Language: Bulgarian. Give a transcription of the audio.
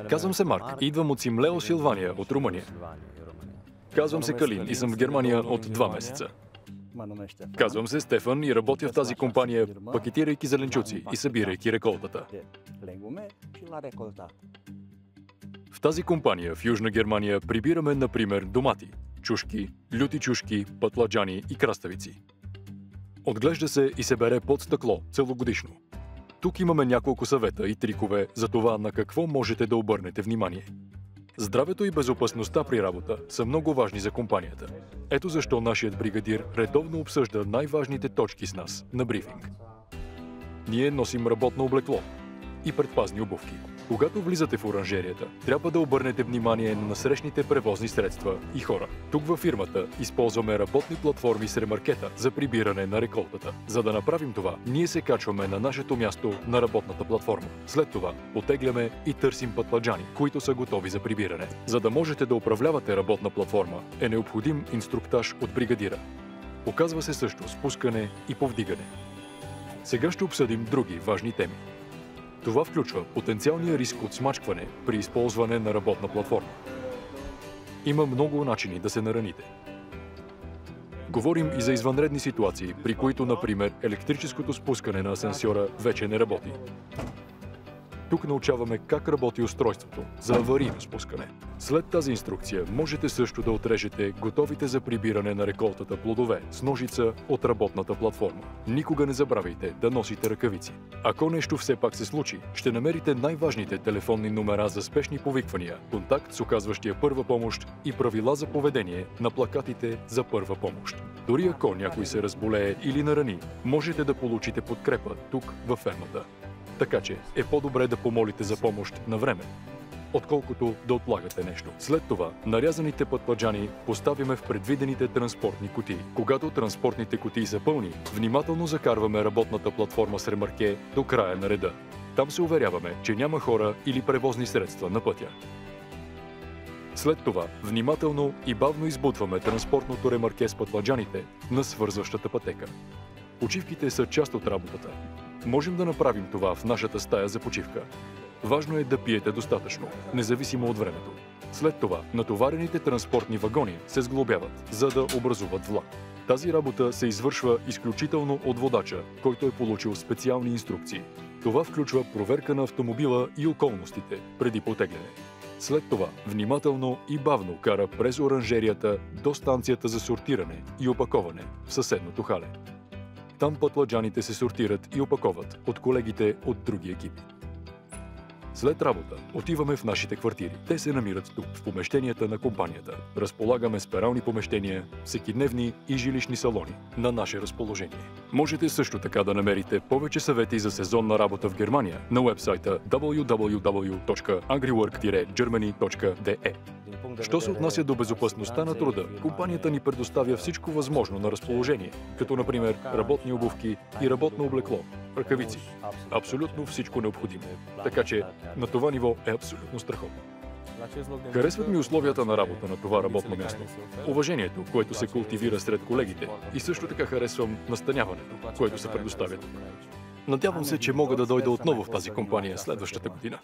Казвам се Марк и идвам от Симлео, Силвания, от Румъния. Казвам се Калин и съм в Германия от 2 месеца. Казвам се Стефан и работя в тази компания, пакетирайки зеленчуци и събирайки реколтата. В тази компания в Южна Германия прибираме, например, домати, чушки, люти чушки, пътладжани и краставици. Отглежда се и се бере под стъкло целогодишно. Тук имаме няколко съвета и трикове за това на какво можете да обърнете внимание. Здравето и безопасността при работа са много важни за компанията. Ето защо нашият бригадир редовно обсъжда най-важните точки с нас на брифинг. Ние носим работно облекло и предпазни обувки. Когато влизате в оранжерията, трябва да обърнете внимание на насрещните превозни средства и хора. Тук във фирмата използваме работни платформи с ремаркета за прибиране на реколтата. За да направим това, ние се качваме на нашето място на работната платформа. След това потегляме и търсим пътладжани, които са готови за прибиране. За да можете да управлявате работна платформа, е необходим инструктаж от бригадира. Показва се също спускане и повдигане. Сега ще обсъдим други важни теми. Това включва потенциалния риск от смачкване при използване на работна платформа. Има много начини да се нараните. Говорим и за извънредни ситуации, при които, например, електрическото спускане на асансьора вече не работи. Тук научаваме как работи устройството за аварийно спускане. След тази инструкция можете също да отрежете готовите за прибиране на реколтата плодове с ножица от работната платформа. Никога не забравяйте да носите ръкавици. Ако нещо все пак се случи, ще намерите най-важните телефонни номера за спешни повиквания, контакт с оказващия първа помощ и правила за поведение на плакатите за първа помощ. Дори ако някой се разболее или нарани, можете да получите подкрепа тук във фермата. Така че е по-добре да помолите за помощ на време, отколкото да отлагате нещо. След това, нарязаните пътладжани поставяме в предвидените транспортни кутии. Когато транспортните кутии са пълни, внимателно закарваме работната платформа с ремарке до края на реда. Там се уверяваме, че няма хора или превозни средства на пътя. След това, внимателно и бавно избутваме транспортното ремарке с пътладжаните на свързващата пътека. Почивките са част от работата. Можем да направим това в нашата стая за почивка. Важно е да пиете достатъчно, независимо от времето. След това, натоварените транспортни вагони се сглобяват, за да образуват влак. Тази работа се извършва изключително от водача, който е получил специални инструкции. Това включва проверка на автомобила и околностите преди потегляне. След това, внимателно и бавно кара през оранжерията до станцията за сортиране и опаковане в съседното хале. Там пътладжаните се сортират и опаковат от колегите от други екипи. След работа отиваме в нашите квартири. Те се намират тук, в помещенията на компанията. Разполагаме с перални помещения, всекидневни и жилищни салони на наше разположение. Можете също така да намерите повече съвети за сезонна работа в Германия на уебсайта www.agriwork-germany.de. Що се отнася до безопасността на труда, компанията ни предоставя всичко възможно на разположение, като например работни обувки и работно облекло, ръкавици. Абсолютно всичко необходимо. Така че на това ниво е абсолютно страхотно. Харесват ми условията на работа на това работно място, уважението, което се култивира сред колегите, и също така харесвам настаняването, което се предоставя тук. Надявам се, че мога да дойда отново в тази компания следващата година.